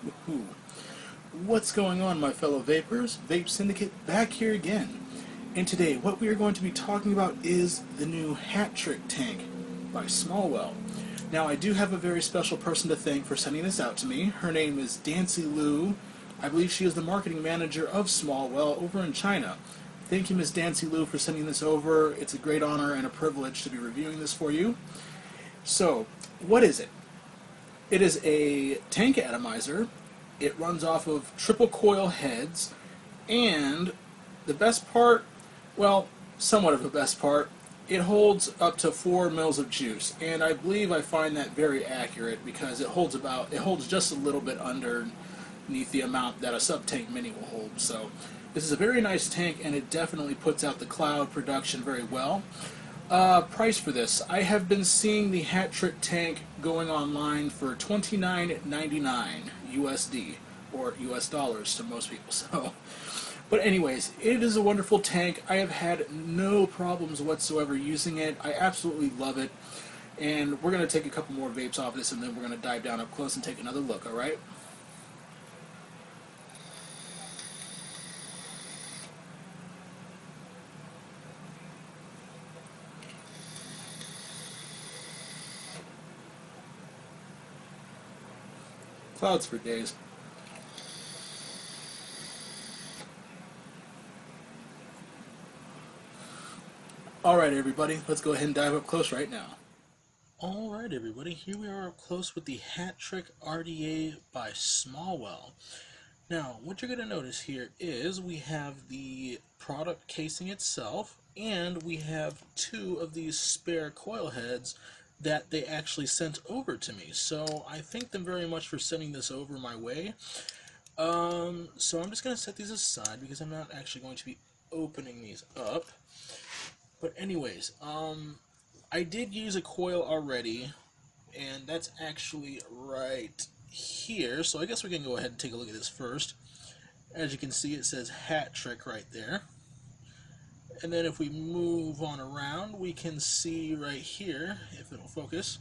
Ooh. What's going on, my fellow vapors? Vape Syndicate back here again. And today, what we are going to be talking about is the new Hatrick tank by Smowell. Now, I do have a very special person to thank for sending this out to me. Her name is Dancy Liu. I believe she is the marketing manager of Smowell over in China. Thank you, Ms. Dancy Liu, for sending this over. It's a great honor and a privilege to be reviewing this for you. So, what is it? It is a tank atomizer. It runs off of triple coil heads, and the best part, well, somewhat of the best part, it holds up to 4 mils of juice, and I believe I find that very accurate because it holds just a little bit underneath the amount that a sub tank mini will hold. So this is a very nice tank, and it definitely puts out the cloud production very well. Price for this. I have been seeing the Hatrick tank going online for $29.99 USD, or US dollars to most people. So, but anyways, it is a wonderful tank. I have had no problems whatsoever using it. I absolutely love it. And we're going to take a couple more vapes off this, and then we're going to dive down up close and take another look, alright? Clouds for days. Alright, everybody, let's go ahead and dive up close right now. Alright, everybody, here we are up close with the Hatrick RDA by Smowell. Now, what you're going to notice here is we have the product casing itself, and we have 2 of these spare coil heads that they actually sent over to me. So I thank them very much for sending this over my way. So I'm just going to set these aside because I'm not actually going to be opening these up. But anyways, I did use a coil already, and that's actually right here. So I guess we can go ahead and take a look at this first. As you can see, it says Hatrick right there. And then if we move on around, we can see right here, if it'll focus.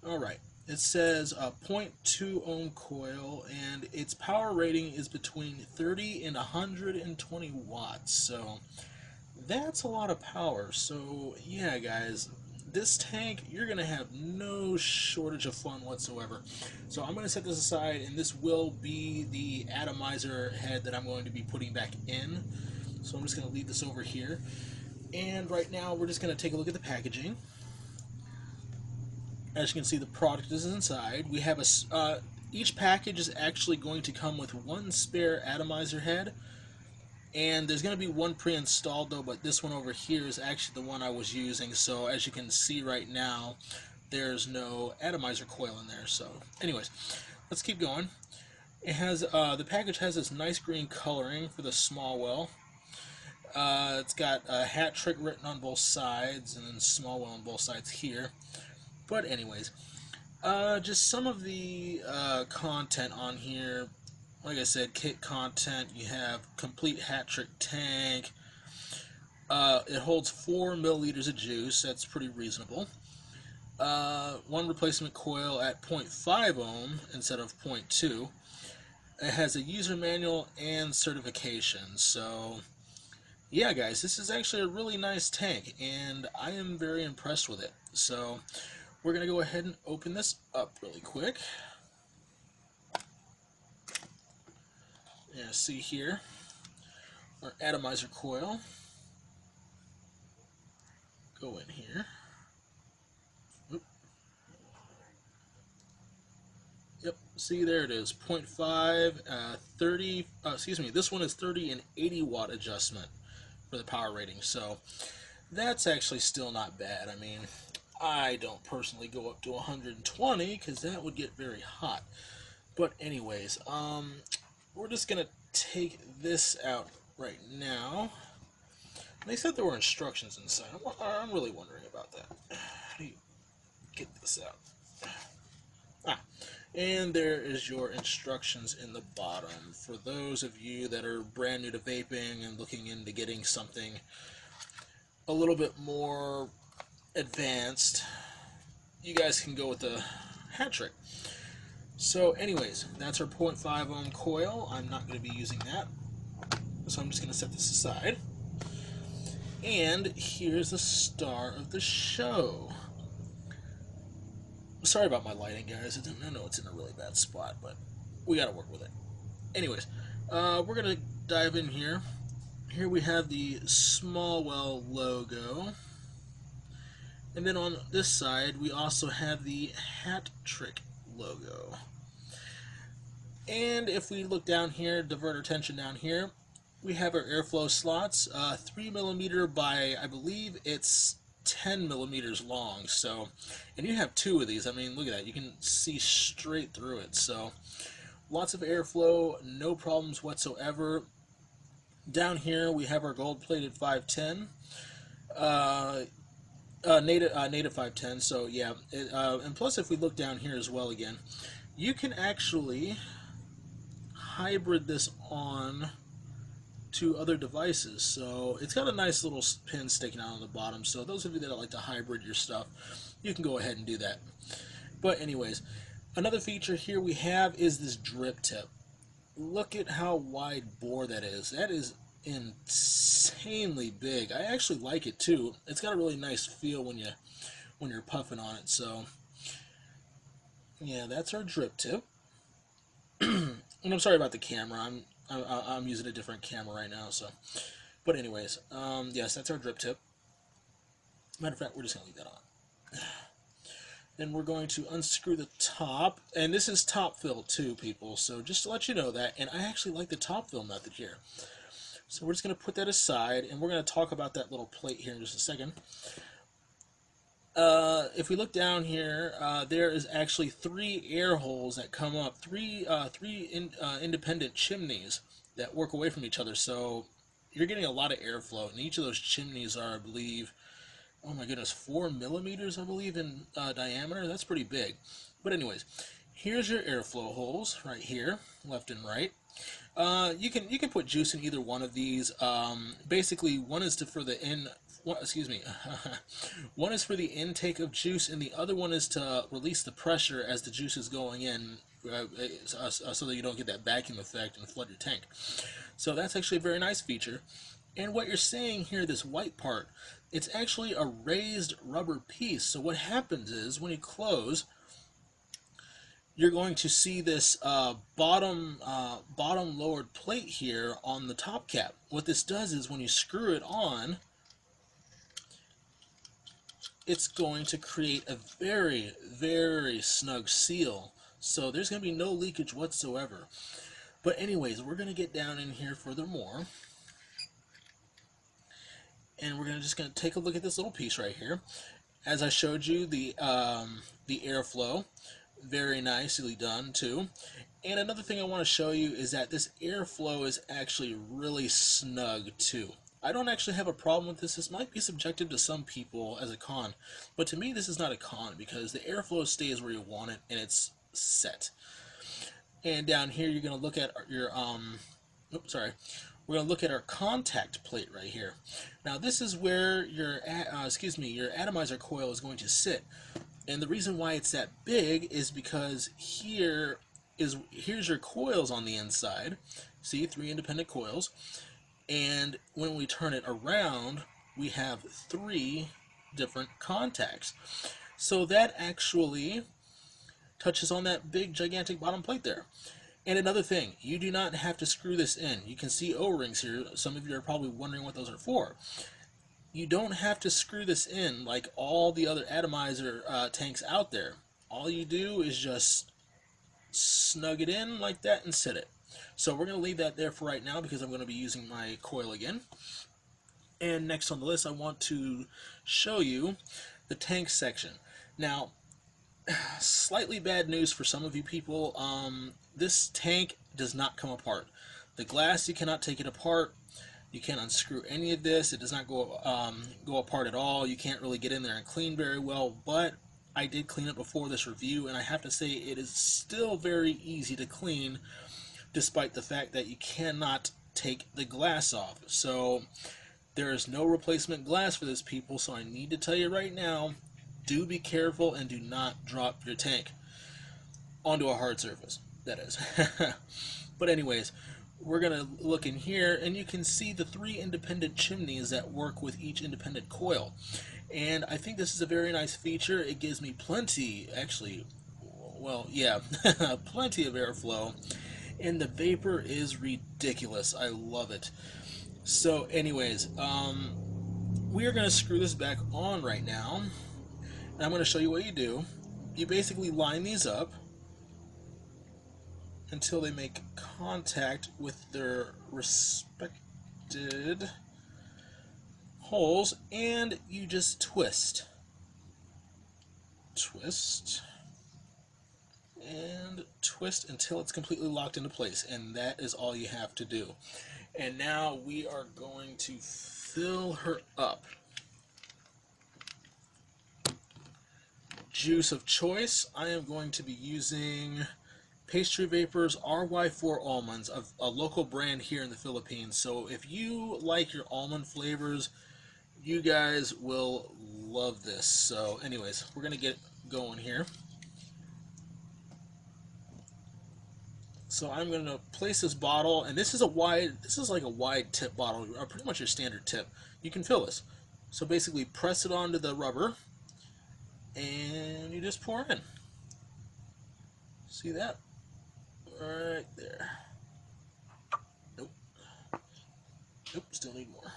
Alright, it says a 0.2 ohm coil, and its power rating is between 30 and 120 watts. So that's a lot of power. So yeah, guys, this tank, you're going to have no shortage of fun whatsoever. So I'm going to set this aside, and this will be the atomizer head that I'm going to be putting back in. So I'm just going to leave this over here. And right now, we're just going to take a look at the packaging. As you can see, the product is inside. We have each package is actually going to come with 1 spare atomizer head. And there's going to be 1 pre-installed though, but this one over here is actually the one I was using. So as you can see right now, there's no atomizer coil in there. So anyways, let's keep going. It has the package has this nice green coloring for the Smowell. It's got Hatrick written on both sides, and then Smowell on both sides here. But anyways, just some of the content on here. Like I said, kit content. You have complete Hatrick tank. It holds 4 milliliters of juice. That's pretty reasonable. 1 replacement coil at 0.5 ohm instead of 0.2. It has a user manual and certification. So yeah, guys, this is actually a really nice tank, and I am very impressed with it. So we're going to go ahead and open this up really quick. Yeah, see here, our atomizer coil. Go in here. Oop. Yep, see, there it is, 0.5, 30, excuse me, this one is 30 and 80 watt adjustment for the power rating, so that's actually still not bad. I mean, I don't personally go up to 120 because that would get very hot. But anyways, we're just gonna take this out right now. They said there were instructions inside. I'm really wondering about that. How do you get this out? And there is your instructions in the bottom. For those of you that are brand new to vaping and looking into getting something a little bit more advanced, you guys can go with the Hatrick. So anyways, that's our 0.5 ohm coil. I'm not going to be using that, so I'm just going to set this aside. And here's the star of the show. Sorry about my lighting, guys. I know it's in a really bad spot, but we got to work with it. Anyways, we're going to dive in here. Here we have the Smowell logo. And then on this side, we also have the Hatrick logo. And if we look down here, divert our attention down here, we have our airflow slots, 3mm by, I believe it's 10 millimeters long. So, and you have two of these. I mean, look at that. You can see straight through it. So, lots of airflow, no problems whatsoever. Down here, we have our gold-plated 510. Native 510. So yeah, and plus if we look down here as well again, you can actually hybrid this on to other devices. So it's got a nice little pin sticking out on the bottom. So those of you that like to hybrid your stuff, you can go ahead and do that. But anyways, another feature here we have is this drip tip. Look at how wide bore that is. That is insanely big. I actually like it too. It's got a really nice feel when you're puffing on it. So yeah, that's our drip tip. And I'm sorry about the camera. I'm using a different camera right now. So, but anyways, yes, that's our drip tip. Matter of fact, we're just gonna leave that on. Then we're going to unscrew the top, and this is top fill too, people. So just to let you know that, and I actually like the top fill method here. So we're just going to put that aside, and we're going to talk about that little plate here in just a second. If we look down here, there is actually 3 air holes that come up, three independent chimneys that work away from each other. So you're getting a lot of airflow, and each of those chimneys are, I believe, oh my goodness, 4 millimeters, I believe, in diameter. That's pretty big. But anyways, here's your airflow holes right here, left and right. You can put juice in either one of these. Basically, one is for the one is for the intake of juice, and the other one is to release the pressure as the juice is going in, so that you don't get that vacuum effect and flood your tank. So that's actually a very nice feature. And what you're seeing here, this white part, it's actually a raised rubber piece. So what happens is when you close, you're going to see this bottom lowered plate here on the top cap. What this does is when you screw it on, it's going to create a very, very snug seal. So there's going to be no leakage whatsoever. But anyways, we're going to get down in here furthermore. And we're just going to take a look at this little piece right here. As I showed you, the airflow. Very nicely done too. And another thing I want to show you is that this airflow is actually really snug too. I don't actually have a problem with this. This might be subjective to some people as a con, but to me this is not a con because the airflow stays where you want it and it's set. And down here you're going to look at your we're going to look at our contact plate right here. Now this is where your atomizer coil is going to sit. And the reason why it's that big is because here's your coils on the inside. See, 3 independent coils. And when we turn it around, we have 3 different contacts. So that actually touches on that big, gigantic bottom plate there. And another thing, you do not have to screw this in. You can see O-rings here. Some of you are probably wondering what those are for. You don't have to screw this in like all the other atomizer tanks out there. All you do is just snug it in like that and set it. So we're going to leave that there for right now because I'm going to be using my coil again. And next on the list, I want to show you the tank section. Now, slightly bad news for some of you people. This tank does not come apart. The glass, you cannot take it apart. You can't unscrew any of this. It does not go apart at all. You can't really get in there and clean very well, but I did clean it before this review, and I have to say it is still very easy to clean, despite the fact that you cannot take the glass off. So there is no replacement glass for this, people, so I need to tell you right now, do be careful and do not drop your tank. onto a hard surface, that is. But anyways, we're going to look in here, and you can see the 3 independent chimneys that work with each independent coil. And I think this is a very nice feature. It gives me plenty, actually, well, yeah, plenty of airflow. And the vapor is ridiculous. I love it. So anyways, we are going to screw this back on right now. And I'm going to show you what you do. You basically line these up until they make contact with their respected holes, and you just twist. Twist. And twist until it's completely locked into place, and that is all you have to do. And now we are going to fill her up. Juice of choice, I am going to be using Pastry Vapors RY4 Almonds, a local brand here in the Philippines. So if you like your almond flavors, you guys will love this. So anyways, we're going to get going here. So I'm going to place this bottle, and this is like a wide tip bottle, or pretty much your standard tip. You can fill this. So basically press it onto the rubber, and you just pour in. See that? Right there. Nope. Nope, still need more.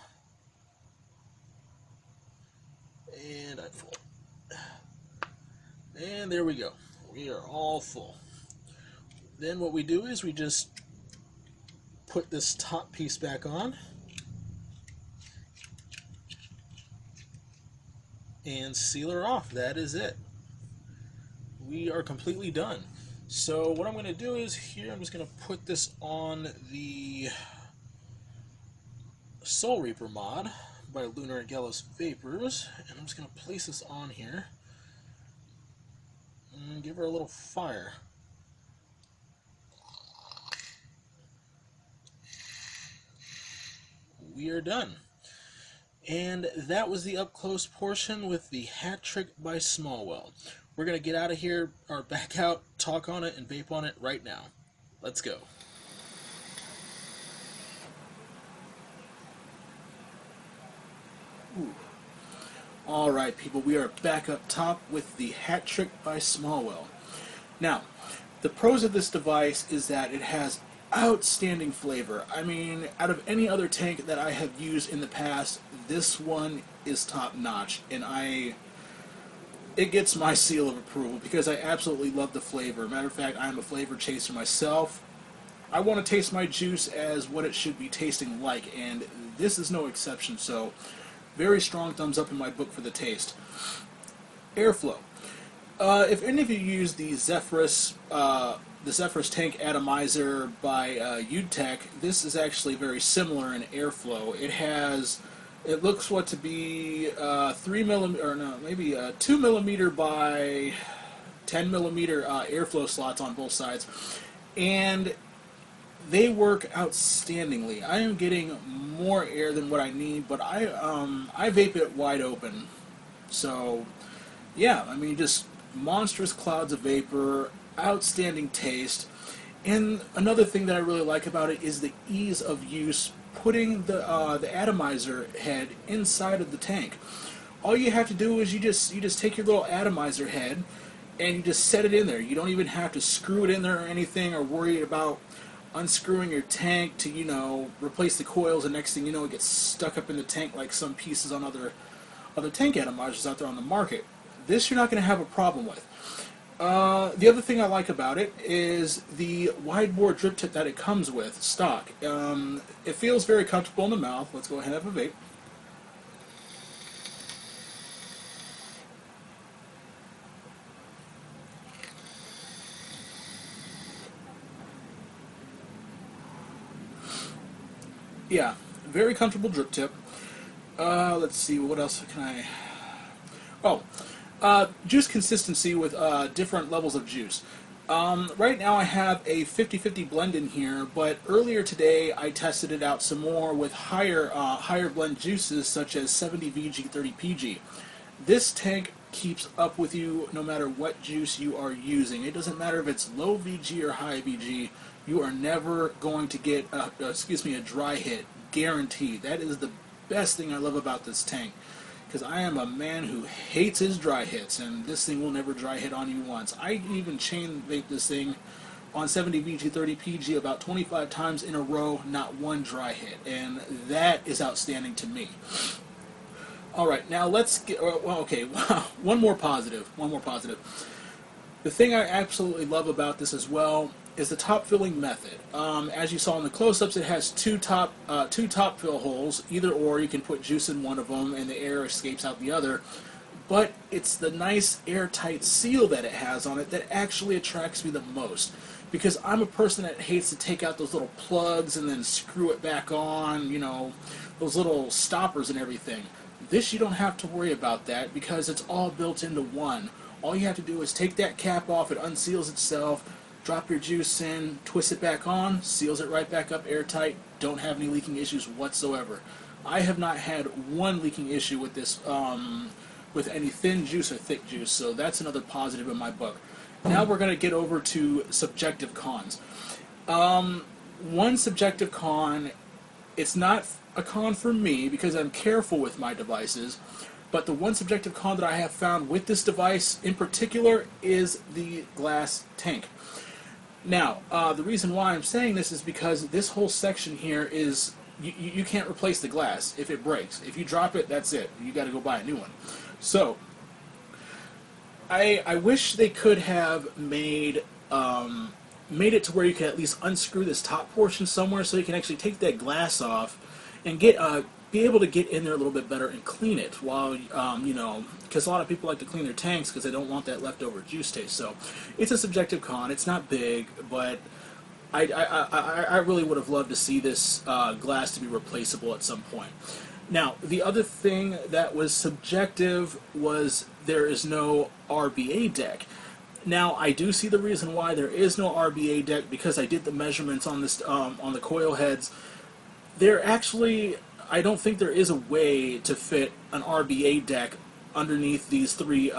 And I'm full. And there we go. We are all full. Then what we do is we just put this top piece back on and seal her off. That is it. We are completely done. So what I'm going to do is here I'm just going to put this on the Soul Reaper mod by Lunar and Gallows Vapors, and I'm just going to place this on here and give her a little fire. We are done. And that was the up-close portion with the Hatrick by Smowell. We're going to get out of here, or back out, talk on it, and vape on it right now. Let's go. Ooh. Alright people, we are back up top with the Hatrick by Smowell. Now, the pros of this device is that it has outstanding flavor. I mean, out of any other tank that I have used in the past, this one is top notch, and it gets my seal of approval because I absolutely love the flavor. Matter of fact, I am a flavor chaser myself. I want to taste my juice as what it should be tasting like, and this is no exception, so very strong thumbs up in my book for the taste. Airflow. If any of you use the Zephyrus Tank Atomizer by UTech, this is actually very similar in airflow. It looks what to be 2 millimeter by 10 millimeter airflow slots on both sides, and they work outstandingly. I am getting more air than what I need, but I vape it wide open. So yeah, I mean, just monstrous clouds of vapor, outstanding taste. And another thing that I really like about it is the ease of use, putting the atomizer head inside of the tank. All you have to do is you just take your little atomizer head and you just set it in there. You don't even have to screw it in there or anything, or worry about unscrewing your tank to, replace the coils, and next thing you know it gets stuck up in the tank like some pieces on other tank atomizers out there on the market. This you're not going to have a problem with. The other thing I like about it is the wide bore drip tip that it comes with, stock. It feels very comfortable in the mouth. Let's go ahead and have a vape. Yeah, very comfortable drip tip. Let's see, what else can I... Oh, juice consistency with different levels of juice. Right now I have a 50-50 blend in here, but earlier today I tested it out some more with higher blend juices such as 70 VG, 30 PG. This tank keeps up with you no matter what juice you are using. It doesn't matter if it's low VG or high VG, you are never going to get a dry hit, guaranteed. That is the best thing I love about this tank, because I am a man who hates his dry hits, and this thing will never dry hit on you once. I even chain vape this thing on 70 VG 30 PG about 25 times in a row, not one dry hit, and that is outstanding to me. All right, now let's get, one more positive. The thing I absolutely love about this as well is the top filling method. As you saw in the close-ups, it has two top fill holes. Either or, you can put juice in one of them and the air escapes out the other. But it's the nice airtight seal that it has on it that actually attracts me the most. Because I'm a person that hates to take out those little plugs and then screw it back on, you know, those little stoppers and everything. This you don't have to worry about that because it's all built into one. All you have to do is take that cap off, it unseals itself, drop your juice in, twist it back on, seals it right back up airtight, don't have any leaking issues whatsoever. I have not had one leaking issue with this, with any thin juice or thick juice, so that's another positive in my book. Now we're going to get over to subjective cons. One subjective con, it's not a con for me because I'm careful with my devices, but the one subjective con that I have found with this device in particular is the glass tank. Now, the reason why I'm saying this is because this whole section here is, you can't replace the glass if it breaks. If you drop it, that's it. You got to go buy a new one. So, I wish they could have made it to where you can at least unscrew this top portion somewhere so you can actually take that glass off and be able to get in there a little bit better and clean it while, because a lot of people like to clean their tanks because they don't want that leftover juice taste. So it's a subjective con. It's not big, but I really would have loved to see this glass to be replaceable at some point. Now, the other thing that was subjective was there is no RBA deck. Now, I do see the reason why there is no RBA deck because I did the measurements on this on the coil heads. There actually, I don't think there is a way to fit an RBA deck underneath these three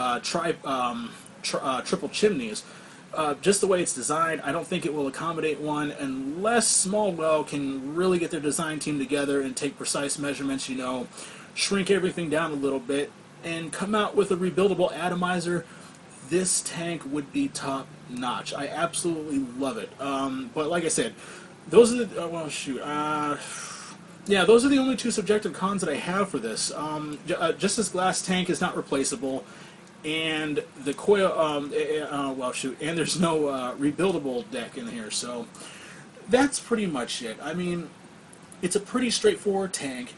triple chimneys. Just the way it's designed, I don't think it will accommodate one unless Smowell can really get their design team together and take precise measurements, shrink everything down a little bit, and come out with a rebuildable atomizer. This tank would be top notch. I absolutely love it. But like I said, those are the those are the only two subjective cons that I have for this. Just this glass tank is not replaceable, and the coil and there's no rebuildable deck in here. So that's pretty much it. I mean, it's a pretty straightforward tank.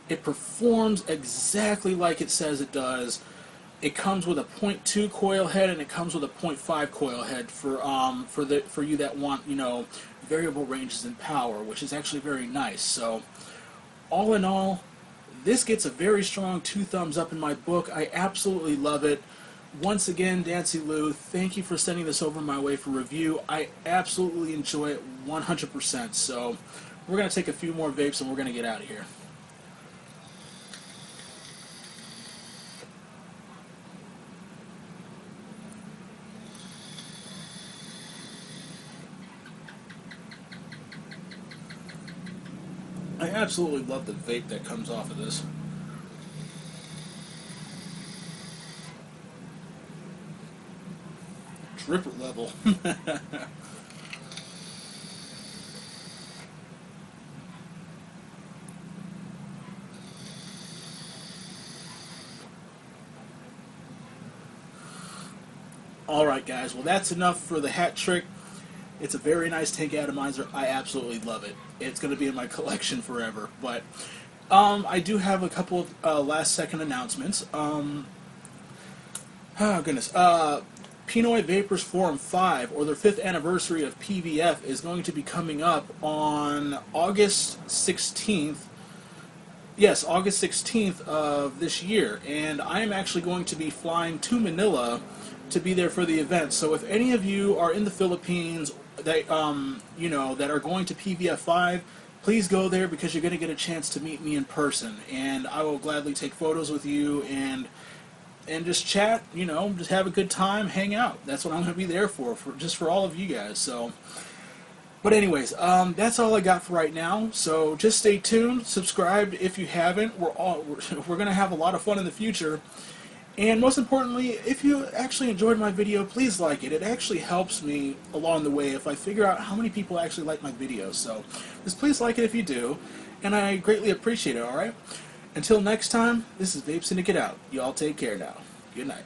It performs exactly like it says it does. It comes with a 0.2 coil head and it comes with a 0.5 coil head for you that want, variable ranges in power, which is actually very nice. So all in all, this gets a very strong 2 thumbs up in my book. I absolutely love it. Once again, Dancy Lou, thank you for sending this over my way for review. I absolutely enjoy it 100%. So we're going to take a few more vapes and we're going to get out of here. I absolutely love the vape that comes off of this. Dripper level. Alright guys, well that's enough for the Hatrick. It's a very nice tank atomizer. I absolutely love it. It's going to be in my collection forever. But I do have a couple of last-second announcements. Oh, goodness. Pinoy Vapors Forum 5, or their 5th anniversary of PVF, is going to be coming up on August 16th. Yes, August 16th of this year. And I am actually going to be flying to Manila to be there for the event. So if any of you are in the Philippines that that are going to PVF 5, please go there because you're going to get a chance to meet me in person, and I will gladly take photos with you and and just chat, you know, just have a good time, hang out. That's what I'm going to be there for just for all of you guys. So, but anyways, that's all I got for right now. So just stay tuned, subscribe if you haven't. We're going to have a lot of fun in the future. And most importantly, if you actually enjoyed my video, please like it. It actually helps me along the way if I figure out how many people actually like my videos. So just please like it if you do, and I greatly appreciate it, alright? Until next time, this is Vape Syndicate out. Y'all take care now. Good night.